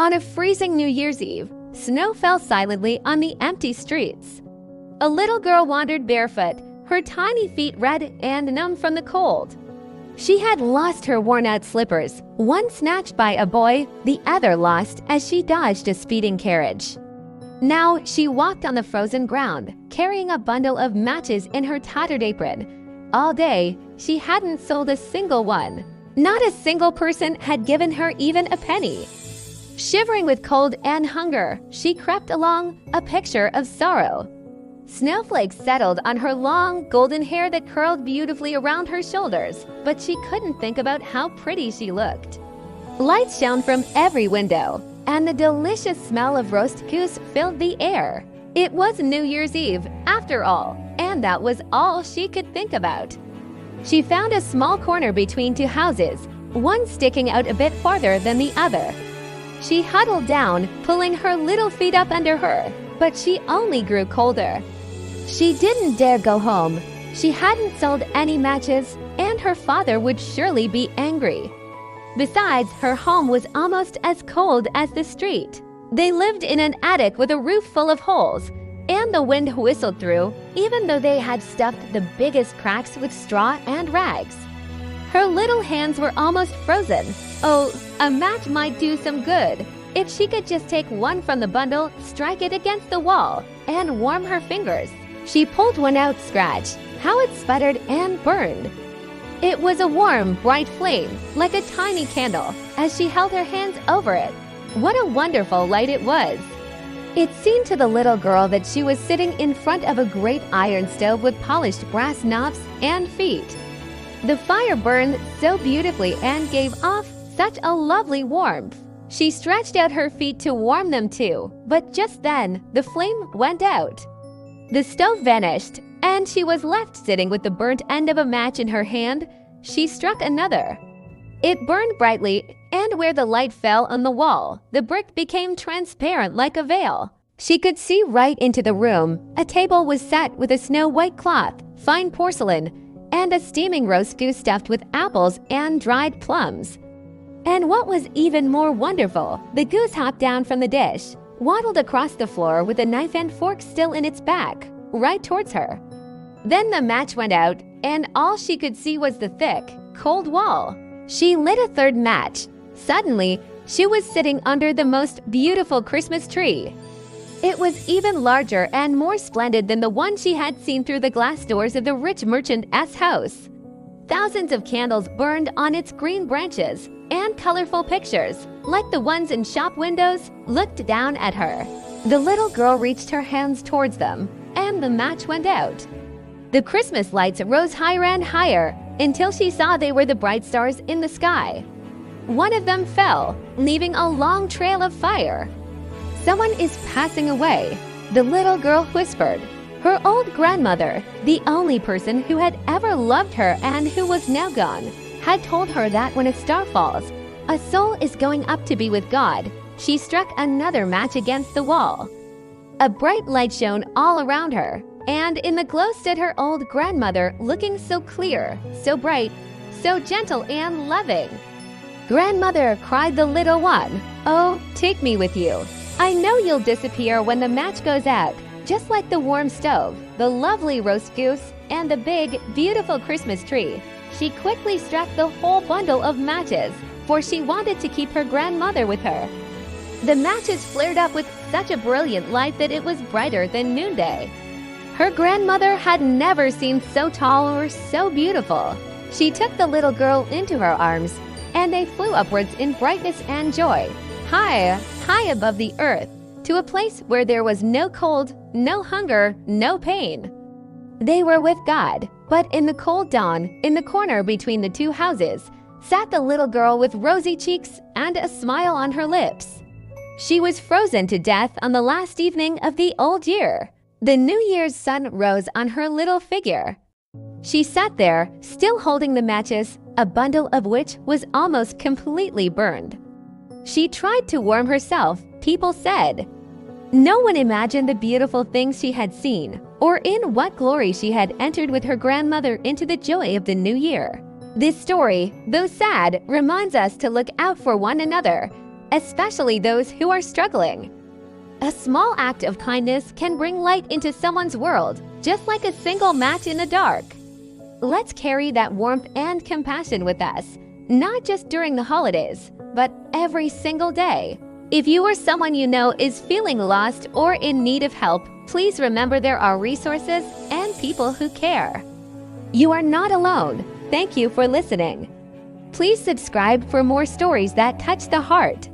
On a freezing New Year's Eve, snow fell silently on the empty streets. A little girl wandered barefoot, her tiny feet red and numb from the cold. She had lost her worn-out slippers, one snatched by a boy, the other lost as she dodged a speeding carriage. Now she walked on the frozen ground, carrying a bundle of matches in her tattered apron. All day, she hadn't sold a single one. Not a single person had given her even a penny. Shivering with cold and hunger, she crept along, a picture of sorrow. Snowflakes settled on her long, golden hair that curled beautifully around her shoulders, but she couldn't think about how pretty she looked. Lights shone from every window, and the delicious smell of roast goose filled the air. It was New Year's Eve, after all, and that was all she could think about. She found a small corner between two houses, one sticking out a bit farther than the other. She huddled down, pulling her little feet up under her, but she only grew colder. She didn't dare go home. She hadn't sold any matches, and her father would surely be angry. Besides, her home was almost as cold as the street. They lived in an attic with a roof full of holes, and the wind whistled through, even though they had stuffed the biggest cracks with straw and rags. Her little hands were almost frozen. Oh, a match might do some good. If she could just take one from the bundle, strike it against the wall, and warm her fingers. She pulled one out, scratch. How it sputtered and burned. It was a warm, bright flame, like a tiny candle, as she held her hands over it. What a wonderful light it was! It seemed to the little girl that she was sitting in front of a great iron stove with polished brass knobs and feet. The fire burned so beautifully and gave off such a lovely warmth. She stretched out her feet to warm them too, but just then, the flame went out. The stove vanished, and she was left sitting with the burnt end of a match in her hand. She struck another. It burned brightly, and where the light fell on the wall, the brick became transparent like a veil. She could see right into the room. A table was set with a snow-white cloth, fine porcelain, and a steaming roast goose stuffed with apples and dried plums. And what was even more wonderful, the goose hopped down from the dish, waddled across the floor with a knife and fork still in its back, right towards her. Then the match went out, and all she could see was the thick, cold wall. She lit a third match. Suddenly, she was sitting under the most beautiful Christmas tree. It was even larger and more splendid than the one she had seen through the glass doors of the rich merchant's house. Thousands of candles burned on its green branches, and colorful pictures, like the ones in shop windows, looked down at her. The little girl reached her hands towards them, and the match went out. The Christmas lights rose higher and higher until she saw they were the bright stars in the sky. One of them fell, leaving a long trail of fire. "Someone is passing away," the little girl whispered. Her old grandmother, the only person who had ever loved her and who was now gone, had told her that when a star falls, a soul is going up to be with God. She struck another match against the wall. A bright light shone all around her, and in the glow stood her old grandmother, looking so clear, so bright, so gentle and loving. "Grandmother," cried the little one, "oh, take me with you. I know you'll disappear when the match goes out, just like the warm stove, the lovely roast goose, and the big, beautiful Christmas tree." She quickly struck the whole bundle of matches, for she wanted to keep her grandmother with her. The matches flared up with such a brilliant light that it was brighter than noonday. Her grandmother had never seemed so tall or so beautiful. She took the little girl into her arms, and they flew upwards in brightness and joy, high, high above the earth, to a place where there was no cold, no hunger, no pain. They were with God, but in the cold dawn, in the corner between the two houses, sat the little girl with rosy cheeks and a smile on her lips. She was frozen to death on the last evening of the old year. The New Year's sun rose on her little figure. She sat there, still holding the matches, a bundle of which was almost completely burned. She tried to warm herself, people said. No one imagined the beautiful things she had seen, or in what glory she had entered with her grandmother into the joy of the new year. This story, though sad, reminds us to look out for one another, especially those who are struggling. A small act of kindness can bring light into someone's world, just like a single match in the dark. Let's carry that warmth and compassion with us, not just during the holidays, but every single day. If you or someone you know is feeling lost or in need of help, please remember there are resources and people who care. You are not alone. Thank you for listening. Please subscribe for more stories that touch the heart.